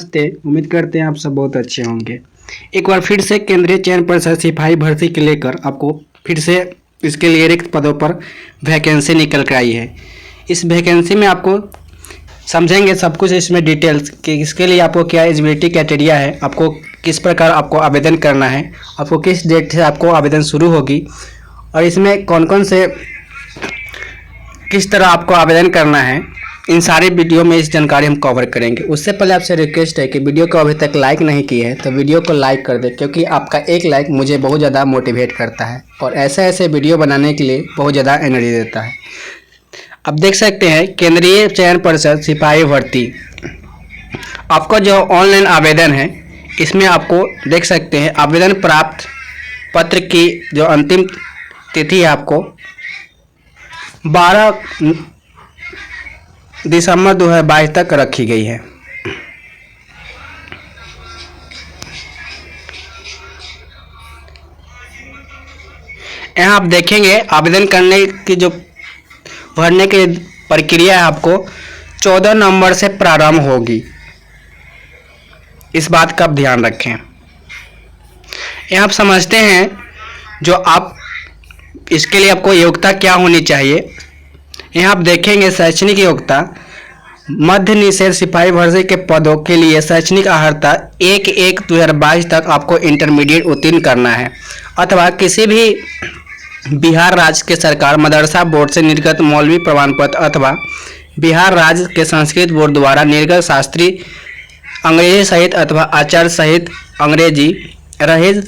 नमस्ते। उम्मीद करते हैं आप सब बहुत अच्छे होंगे। एक बार फिर से केंद्रीय चयन परिषद सिपाही भर्ती के लेकर आपको फिर से इसके लिए रिक्त पदों पर वैकेंसी निकल कर आई है। इस वैकेंसी में आपको समझेंगे सब कुछ इसमें डिटेल्स कि इसके लिए आपको क्या एलिजिबिलिटी क्राइटेरिया है, आपको किस प्रकार आपको आवेदन करना है, आपको किस डेट से आपको आवेदन शुरू होगी और इसमें कौन कौन से किस तरह आपको आवेदन करना है, इन सारे वीडियो में इस जानकारी हम कवर करेंगे। उससे पहले आपसे रिक्वेस्ट है कि वीडियो को अभी तक लाइक नहीं की है तो वीडियो को लाइक कर दें, क्योंकि आपका एक लाइक मुझे बहुत ज़्यादा मोटिवेट करता है और ऐसे ऐसे वीडियो बनाने के लिए बहुत ज़्यादा एनर्जी देता है। अब देख सकते हैं केंद्रीय चयन परिषद सिपाही भर्ती, आपका जो ऑनलाइन आवेदन है इसमें आपको देख सकते हैं आवेदन प्राप्त पत्र की जो अंतिम तिथि है आपको 12 दिसंबर 2022 तक रखी गई है। यहाँ आप देखेंगे आवेदन करने की जो भरने की प्रक्रिया है आपको 14 नवंबर से प्रारंभ होगी, इस बात का आप ध्यान रखें। यहाँ आप समझते हैं जो आप इसके लिए आपको योग्यता क्या होनी चाहिए। यहाँ आप देखेंगे शैक्षणिक योग्यता मध्य निषेध सिपाही भर्ती के पदों के लिए शैक्षणिक अर्हता 1/1/2022 तक आपको इंटरमीडिएट उत्तीर्ण करना है अथवा किसी भी बिहार राज्य के सरकार मदरसा बोर्ड से निर्गत मौलवी प्रमाण पत्र अथवा बिहार राज्य के संस्कृत बोर्ड द्वारा निर्गत शास्त्री अंग्रेजी सहित अथवा आचार्य सहित अंग्रेजी रहित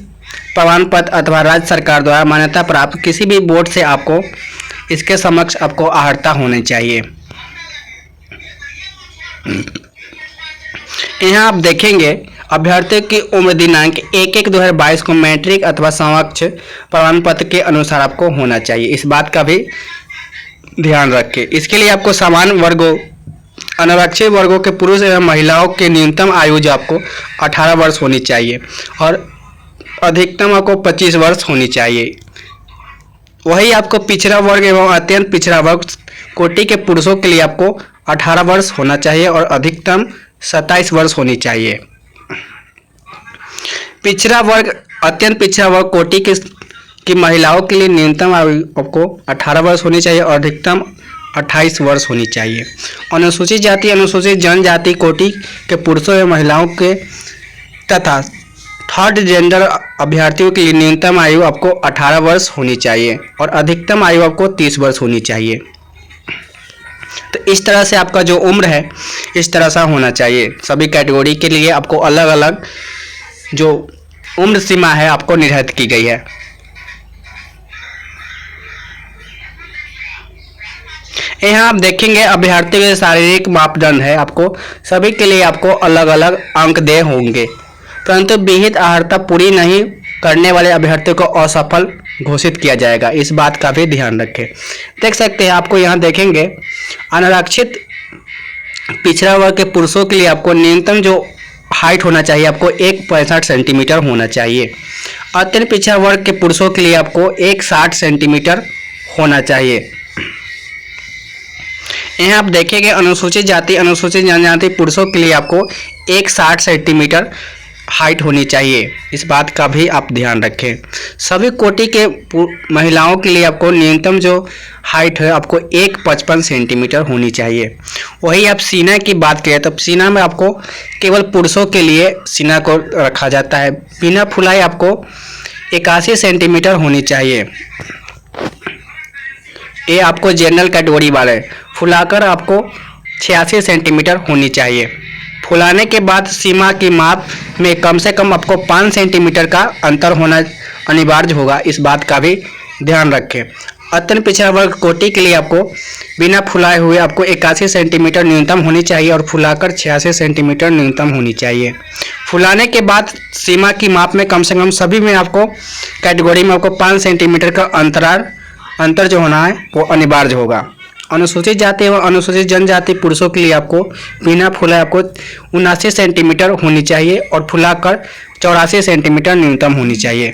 प्रमाण पत्र अथवा राज्य सरकार द्वारा मान्यता प्राप्त किसी भी बोर्ड से आपको इसके समक्ष आपको अर्हता होनी चाहिए। यहाँ आप देखेंगे अभ्यर्थियों की उम्र दिनांक 1/1/2022 को मैट्रिक अथवा समकक्ष प्रमाण पत्र के अनुसार आपको होना चाहिए, इस बात का भी ध्यान रखें। इसके लिए आपको समान वर्गों अनारक्षित वर्गों के पुरुष एवं महिलाओं के न्यूनतम आयु जो आपको 18 वर्ष होनी चाहिए और अधिकतम आपको 25 वर्ष होनी चाहिए। वही आपको पिछड़ा वर्ग एवं अत्यंत पिछड़ा वर्ग कोटि के पुरुषों के लिए आपको 18 वर्ष होना चाहिए और अधिकतम 27 वर्ष होनी चाहिए। पिछड़ा वर्ग अत्यंत पिछड़ा वर्ग कोटि की महिलाओं के लिए न्यूनतम आयु आपको 18 वर्ष होनी चाहिए और अधिकतम 28 वर्ष होनी चाहिए। अनुसूचित जाति अनुसूचित जनजाति कोटि के पुरुषों एवं महिलाओं के तथा थर्ड जेंडर अभ्यर्थियों के लिए न्यूनतम आयु आपको 18 वर्ष होनी चाहिए और अधिकतम आयु आपको 30 वर्ष होनी चाहिए। तो इस तरह से आपका जो उम्र है इस तरह से होना चाहिए। सभी कैटेगरी के लिए आपको अलग अलग जो उम्र सीमा है आपको निर्धारित की गई है। यहाँ आप देखेंगे अभ्यर्थी के शारीरिक मापदंड है, आपको सभी के लिए आपको अलग अलग अंक दे होंगे, परंतु विहित अर्हता पूरी नहीं करने वाले अभ्यर्थियों को असफल घोषित किया जाएगा, इस बात का भी ध्यान रखें। देख सकते हैं आपको यहाँ देखेंगे अनारक्षित पिछड़ा वर्ग के पुरुषों के लिए आपको न्यूनतम जो हाइट होना चाहिए आपको 1.65 सेंटीमीटर होना चाहिए। अत्यंत पिछड़ा वर्ग के पुरुषों के लिए आपको 1.60 सेंटीमीटर होना चाहिए। यहाँ आप देखेंगे अनुसूचित जाति अनुसूचित जनजाति पुरुषों के लिए आपको 1.60 सेंटीमीटर हाइट होनी चाहिए, इस बात का भी आप ध्यान रखें। सभी कोटि के महिलाओं के लिए आपको न्यूनतम जो हाइट है आपको 1.55 सेंटीमीटर होनी चाहिए। वही आप सीना की बात करें तो सीना में आपको केवल पुरुषों के लिए सीना को रखा जाता है, बिना फुलाई आपको 81 सेंटीमीटर होनी चाहिए। ये आपको जनरल कैटेगरी वाले, फुलाकर आपको 86 सेंटीमीटर होनी चाहिए। फुलाने के बाद सीमा की माप में कम से कम आपको 5 सेंटीमीटर का अंतर होना अनिवार्य होगा, इस बात का भी ध्यान रखें। अत्यंत पिछड़ा वर्ग कोटि के लिए आपको बिना फुलाए हुए आपको 81 सेंटीमीटर न्यूनतम होनी चाहिए और फुलाकर 86 सेंटीमीटर न्यूनतम होनी चाहिए। फुलाने के बाद सीमा की माप में कम से कम सभी में आपको कैटेगरी में आपको 5 सेंटीमीटर का अंतर जो होना है वो अनिवार्य होगा। अनुसूचित जाति एवं अनुसूचित जनजाति पुरुषों के लिए आपको बिना फुलाए आपको 79 सेंटीमीटर होनी चाहिए और फुलाकर 84 सेंटीमीटर न्यूनतम होनी चाहिए।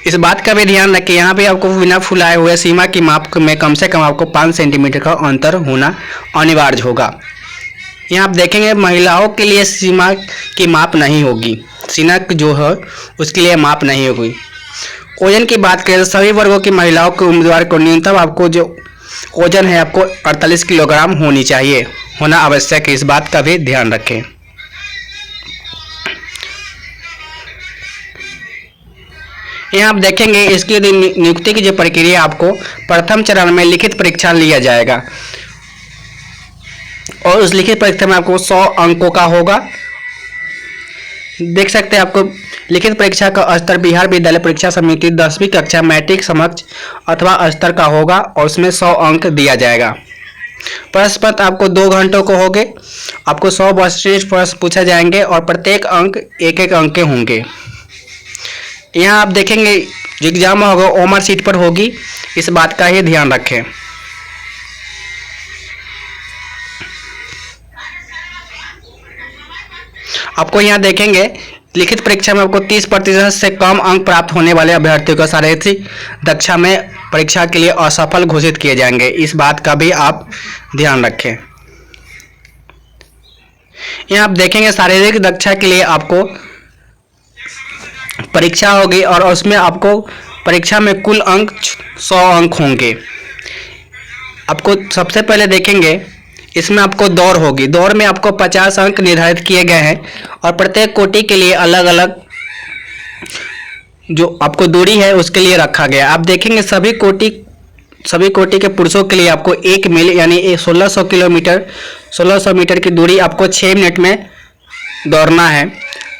इस बात का भी ध्यान रखें, यहाँ पे आपको बिना फुलाए हुए सीमा की माप में कम से कम आपको 5 सेंटीमीटर का अंतर होना अनिवार्य होगा। यहाँ आप देखेंगे महिलाओं के लिए सीमा की माप नहीं होगी, सीमा जो है उसके लिए माप नहीं होगी। वजन की बात करें तो सभी वर्गों की महिलाओं के उम्मीदवार को न्यूनतम आपको जो वजन है आपको 48 किलोग्राम होनी चाहिए, होना आवश्यक है, इस बात का भी ध्यान रखें। यहाँ आप देखेंगे इसकी नियुक्ति की जो प्रक्रिया आपको प्रथम चरण में लिखित परीक्षा लिया जाएगा और उस लिखित परीक्षा में आपको 100 अंकों का होगा। देख सकते हैं आपको लिखित परीक्षा का स्तर बिहार विद्यालय परीक्षा समिति 10वीं कक्षा मैट्रिक समक्ष अथवा स्तर का होगा और उसमें 100 अंक दिया जाएगा। प्रश्न पत्र आपको 2 घंटों को होंगे, आपको 100 वस्तुनिष्ठ प्रश्न पूछे जाएंगे और प्रत्येक अंक 1-1 अंक के होंगे। यहाँ आप देखेंगे जो एग्जाम होगा ओमर सीट पर होगी, इस बात का ही ध्यान रखें। आपको यहाँ देखेंगे लिखित परीक्षा में आपको 30% से कम अंक प्राप्त होने वाले अभ्यर्थियों को शारीरिक दक्षता में परीक्षा के लिए असफल घोषित किए जाएंगे, इस बात का भी आप ध्यान रखें। यहाँ आप देखेंगे शारीरिक दक्षता के लिए आपको परीक्षा होगी और उसमें आपको परीक्षा में कुल अंक 100 अंक होंगे। आपको सबसे पहले देखेंगे इसमें आपको दौड़ होगी, दौड़ में आपको 50 अंक निर्धारित किए गए हैं और प्रत्येक कोटि के लिए अलग अलग जो आपको दूरी है उसके लिए रखा गया। आप देखेंगे सभी कोटि के पुरुषों के लिए आपको 1 मील यानी 1600 मीटर की दूरी आपको 6 मिनट में दौड़ना है।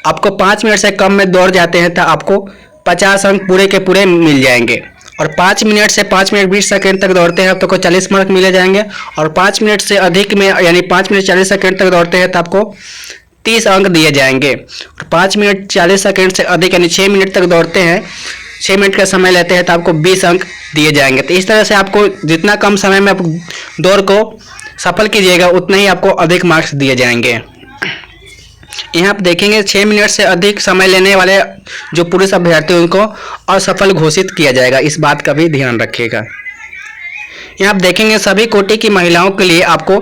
आपको 5 मिनट से कम में दौड़ जाते हैं तो आपको 50 अंक पूरे के पूरे मिल जाएंगे और 5 मिनट से 5 मिनट 20 सेकंड तक दौड़ते हैं तो आपको 40 मार्क मिले जाएंगे और 5 मिनट से अधिक में यानी 5 मिनट 40 सेकंड तक दौड़ते हैं तो आपको 30 अंक दिए जाएंगे और 5 मिनट 40 सेकंड से अधिक यानी 6 मिनट तक दौड़ते हैं, 6 मिनट का समय लेते हैं तो आपको 20 अंक दिए जाएंगे। तो इस तरह से आपको जितना कम समय में आप दौड़ को सफल कीजिएगा उतना ही आपको अधिक मार्क्स दिए जाएंगे। यहाँ आप देखेंगे 6 मिनट से अधिक समय लेने वाले जो पुरुष अभ्यर्थी उनको असफल घोषित किया जाएगा, इस बात का भी ध्यान रखिएगा। यहाँ आप देखेंगे सभी कोटि की महिलाओं के लिए आपको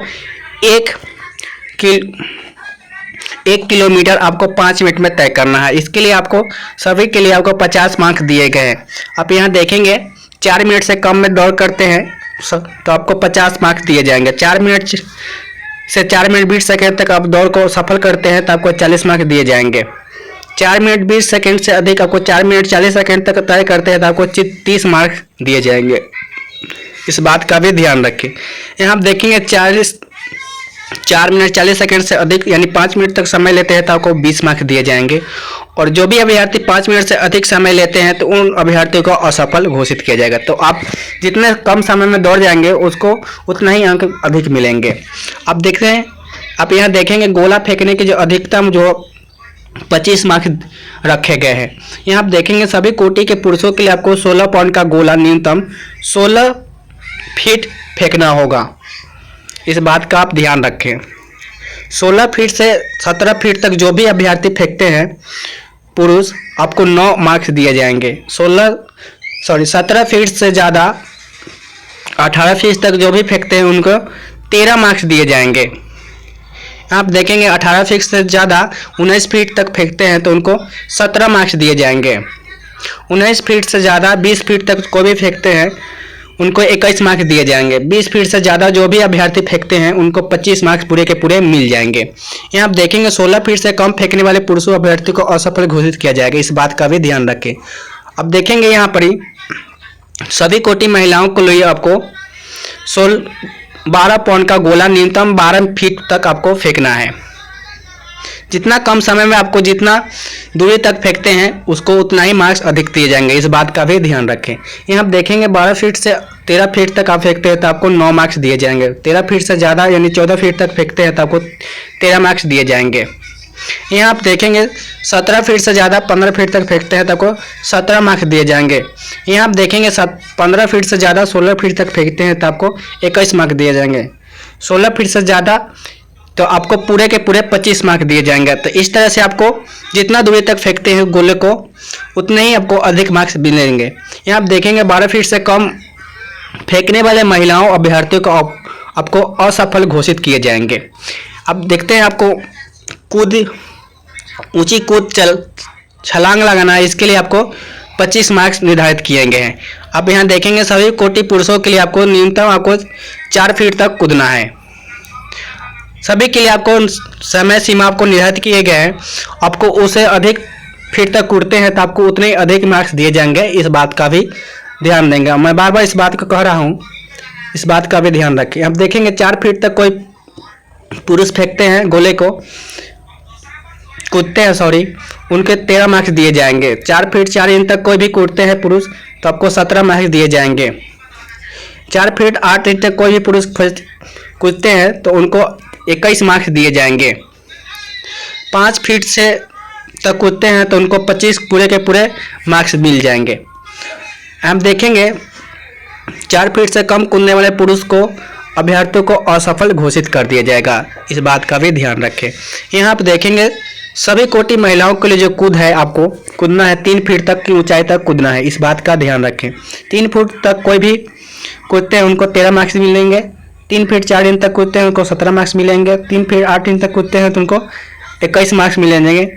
1 किलोमीटर आपको 5 मिनट में तय करना है। इसके लिए आपको सभी के लिए आपको 50 मार्क्स दिए गए हैं। आप यहाँ देखेंगे 4 मिनट से कम में दौड़ करते हैं तो आपको 50 मार्क्स दिए जाएंगे। 4 मिनट से 4 मिनट 20 सेकंड तक आप दौड़ को सफल करते हैं तो आपको 40 मार्क्स दिए जाएंगे। 4 मिनट 20 सेकंड से अधिक आपको 4 मिनट 40 सेकंड तक तय करते हैं तो आपको 30 मार्क्स दिए जाएंगे, इस बात का भी ध्यान रखें। यहाँ आप देखेंगे 4 मिनट 40 सेकंड से अधिक यानी 5 मिनट तक समय लेते हैं तो आपको 20 मार्क्स दिए जाएंगे और जो भी अभ्यर्थी 5 मिनट से अधिक समय लेते हैं तो उन अभ्यर्थियों को असफल घोषित किया जाएगा। तो आप जितने कम समय में दौड़ जाएंगे उसको उतना ही अंक अधिक मिलेंगे। आप देखते हैं आप यहाँ देखेंगे गोला फेंकने की जो अधिकतम जो 25 मार्क्स रखे गए हैं। यहाँ आप देखेंगे सभी कोटि के पुरुषों के लिए आपको 16 पाउंड का गोला न्यूनतम 16 फीट फेंकना होगा, इस बात का आप ध्यान रखें। 16 फीट से 17 फीट तक जो भी अभ्यर्थी फेंकते हैं पुरुष आपको 9 मार्क्स दिए जाएंगे। 17 फीट से ज़्यादा 18 फीट तक जो भी फेंकते हैं उनको 13 मार्क्स दिए जाएंगे। आप देखेंगे 18 फीट से ज़्यादा 19 फीट तक फेंकते हैं तो उनको 17 मार्क्स दिए जाएंगे। 19 फीट से ज़्यादा 20 फीट तक कोई भी फेंकते हैं उनको 21 मार्क्स दिए जाएंगे। 20 फीट से ज़्यादा जो भी अभ्यर्थी फेंकते हैं उनको 25 मार्क्स पूरे के पूरे मिल जाएंगे। यहाँ आप देखेंगे 16 फीट से कम फेंकने वाले पुरुषों अभ्यर्थी को असफल घोषित किया जाएगा, इस बात का भी ध्यान रखें। अब देखेंगे यहाँ पर ही सभी कोटि महिलाओं को लिए आपको 12 पाउंड का गोला न्यूनतम 12 फीट तक आपको फेंकना है। जितना कम समय में आपको जितना दूरी तक फेंकते हैं उसको उतना ही मार्क्स अधिक दिए जाएंगे, इस बात का भी ध्यान रखें। यहाँ आप देखेंगे 12 फीट से 13 फीट तक आप फेंकते हैं तो आपको 9 मार्क्स दिए जाएंगे। 13 फीट से ज़्यादा यानी 14 फीट तक फेंकते हैं तो आपको 13 मार्क्स दिए जाएंगे। यहाँ आप देखेंगे 17 फीट से ज़्यादा 15 फीट तक फेंकते हैं तो आपको 17 मार्क्स दिए जाएंगे। यहाँ आप देखेंगे 15 फीट से ज़्यादा 16 फीट तक फेंकते हैं तो आपको 21 मार्क्स दिए जाएंगे। 16 फीट से ज़्यादा तो आपको पूरे के पूरे 25 मार्क्स दिए जाएंगे। तो इस तरह से आपको जितना दूरी तक फेंकते हैं गोले को उतने ही आपको अधिक मार्क्स मिलेंगे। यहाँ आप देखेंगे 12 फीट से कम फेंकने वाले महिलाओं अभ्यर्थियों को आपको असफल घोषित किए जाएंगे। अब देखते हैं आपको कूद ऊंची कूद छलांग लगाना है, इसके लिए आपको 25 मार्क्स निर्धारित किए गए हैं। अब यहाँ देखेंगे सभी कोटि पुरुषों के लिए आपको न्यूनतम आपको 4 फीट तक कूदना है। सभी के लिए आपको समय सीमा आपको निर्धारित किए गए हैं। आपको उससे अधिक फीट तक कूदते हैं तो आपको उतने ही अधिक मार्क्स दिए जाएंगे, इस बात का भी ध्यान देंगे। मैं बार बार इस बात को कह रहा हूँ, इस बात का भी ध्यान रखें। अब देखेंगे 4 फीट तक कोई पुरुष फेंकते हैं गोले को, कूदते हैं सॉरी, उनके 13 मार्क्स दिए जाएंगे। 4 फीट 4 इंच तक कोई भी कूदते हैं पुरुष तो आपको 17 मार्क्स दिए जाएंगे। 4 फीट 8 इंच तक कोई भी पुरुष कूदते हैं तो उनको 21 मार्क्स दिए जाएंगे। 5 फीट से तक कूदते हैं तो उनको 25 पूरे के पूरे मार्क्स मिल जाएंगे। हम देखेंगे 4 फीट से कम कूदने वाले पुरुष को अभ्यर्थियों को असफल घोषित कर दिया जाएगा, इस बात का भी ध्यान रखें। यहाँ आप देखेंगे सभी कोटि महिलाओं के लिए जो कूद है आपको कूदना है 3 फीट तक की ऊंचाई तक कूदना है, इस बात का ध्यान रखें। 3 फुट तक कोई भी कूदते हैं उनको 13 मार्क्स मिलेंगे। 3 फीट 4 इंच तक कूदते हैं उनको 17 मार्क्स मिलेंगे। 3 फीट 8 इंच तक कूदते हैं तो उनको 21 मार्क्स मिलेंगे।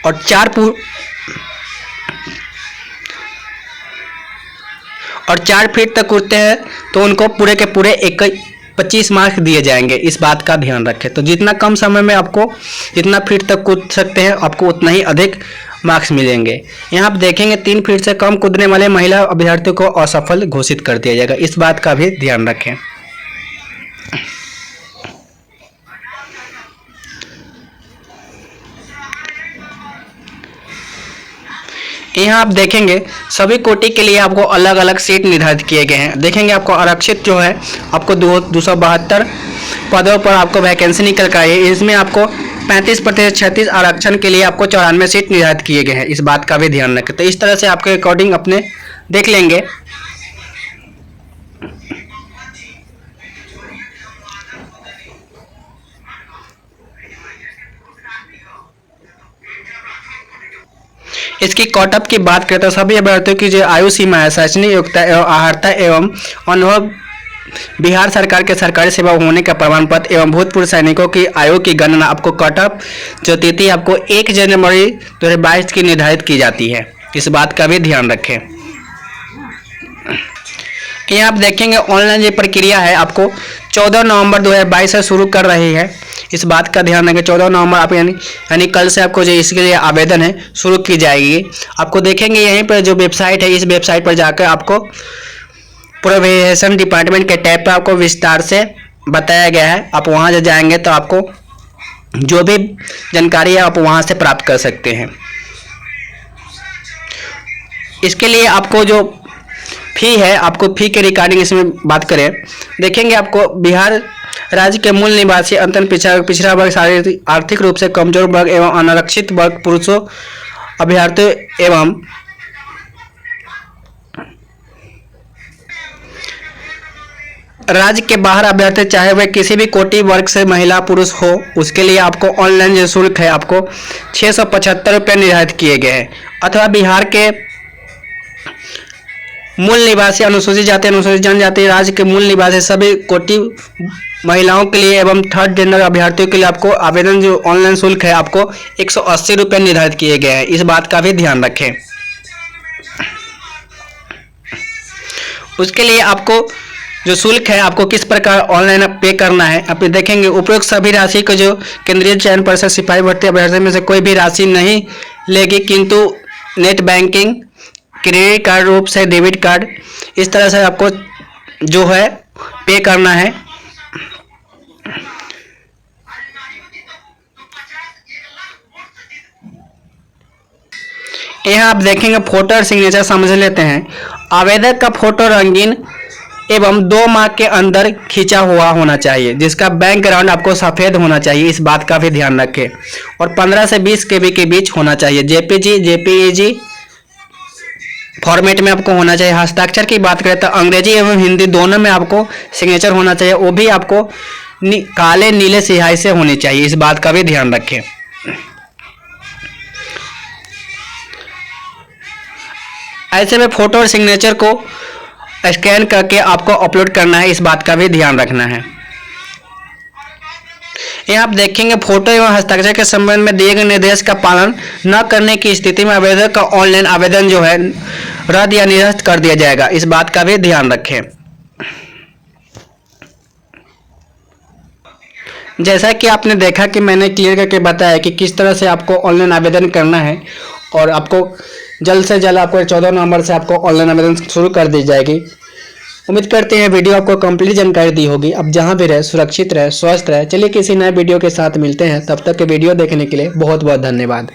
और 4 फीट तक कूदते हैं तो उनको पूरे के पूरे 25 मार्क्स दिए जाएंगे, इस बात का ध्यान रखें। तो जितना कम समय में आपको जितना फीट तक कूद सकते हैं आपको उतना ही अधिक मार्क्स मिलेंगे। यहाँ आप देखेंगे 3 फीट से कम कूदने वाले महिला अभ्यर्थियों को असफल घोषित कर दिया जाएगा, इस बात का भी ध्यान रखें। यहाँ आप देखेंगे सभी कोटि के लिए आपको अलग अलग सीट निर्धारित किए गए हैं। देखेंगे आपको आरक्षित जो है आपको 272 पदों पर आपको वैकेंसी निकल कर आई है। इसमें आपको 35% 36 आरक्षण के लिए आपको 94 सीट निर्धारित किए गए हैं, इस बात का भी ध्यान रखें। तो इस तरह से आपके अकॉर्डिंग अपने देख लेंगे। इसकी कटऑफ की बात करें तो सभी अभ्यर्थियों की जो आयु सीमा है, शैक्षणिक योग्यता एवं अर्हता एवं अनुभव, बिहार सरकार के सरकारी सेवा होने का प्रमाण पत्र एवं भूतपूर्व सैनिकों की आयु की गणना आपको कटऑफ जो तिथि आपको 1 जनवरी 2022 की निर्धारित की जाती है, इस बात का भी ध्यान रखें। यहाँ आप देखेंगे ऑनलाइन जो प्रक्रिया है आपको 14 नवंबर 2022 से शुरू कर रही है, इस बात का ध्यान रखें। 14 नवंबर आप यानी कल से आपको जो इसके लिए आवेदन है शुरू की जाएगी। आपको देखेंगे यहीं पर जो वेबसाइट है, इस वेबसाइट पर जाकर आपको प्रोविजन डिपार्टमेंट के टैब पर आपको विस्तार से बताया गया है। आप वहां से जाएंगे तो आपको जो भी जानकारी है आप वहां से प्राप्त कर सकते हैं। इसके लिए आपको जो फी है, आपको फी के रिगार्डिंग इसमें बात करें, देखेंगे आपको बिहार राज्य के मूल निवासी अंतर पिछड़ा वर्ग, शारीरिक आर्थिक रूप से कमजोर वर्ग एवं अनारक्षित वर्ग पुरुषों अभ्यर्थियों एवं राज्य के बाहर अभ्यर्थी चाहे वह किसी भी कोटि वर्ग से महिला पुरुष हो, उसके लिए आपको ऑनलाइन जो शुल्क है आपको 675 रुपये निर्धारित किए गए हैं। अथवा बिहार के मूल निवासी अनुसूचित जाति अनुसूचित जनजाति राज्य के मूल निवासी सभी कोटि महिलाओं के लिए एवं थर्ड जेंडर अभ्यर्थियों के लिए आपको आवेदन जो ऑनलाइन शुल्क है आपको 180 रुपये निर्धारित किए गए हैं, इस बात का भी ध्यान रखें। उसके लिए आपको जो शुल्क है आपको किस प्रकार ऑनलाइन पे करना है आप देखेंगे। उपरोक्त सभी राशि को जो केंद्रीय चयन परिषद सिपाही भर्ती अभ्यर्थी में से कोई भी राशि नहीं लेगी, किंतु नेट बैंकिंग, क्रेडिट कार्ड रूप से डेबिट कार्ड, इस तरह से आपको जो है पे करना है। यहाँ आप देखेंगे फोटो और सिग्नेचर समझ लेते हैं। आवेदक का फोटो रंगीन एवं 2 माह के अंदर खींचा हुआ होना चाहिए, जिसका बैकग्राउंड आपको सफ़ेद होना चाहिए, इस बात का भी ध्यान रखें। और 15 से 20 KB के बीच होना चाहिए। जेपीजी जेपीईजी फॉर्मेट में आपको होना चाहिए। हस्ताक्षर की बात करें तो अंग्रेजी एवं हिंदी दोनों में आपको सिग्नेचर होना चाहिए, वो भी आपको काले नीले स्याही से होनी चाहिए, इस बात का भी ध्यान रखें। ऐसे में फोटो और सिग्नेचर को स्कैन करके आपको अपलोड करना है, इस बात का भी ध्यान रखना है। यहाँ आप देखेंगे फोटो एवं हस्ताक्षर के संबंध में दिए गए निर्देश का पालन न करने की स्थिति में आवेदक का ऑनलाइन आवेदन जो है रद्द या निरस्त कर दिया जाएगा। इस बात का भी ध्यान रखें। जैसा कि आपने देखा कि मैंने क्लियर करके बताया कि किस तरह से आपको ऑनलाइन आवेदन करना है और आपको जल्द से जल्द आपको 14 नवंबर से आपको ऑनलाइन आवेदन शुरू कर दी जाएगी। उम्मीद करते हैं वीडियो आपको कंप्लीट जानकारी दी होगी। अब जहां भी रहे सुरक्षित रहे, स्वस्थ रहे। चलिए किसी नए वीडियो के साथ मिलते हैं, तब तक के वीडियो देखने के लिए बहुत बहुत धन्यवाद।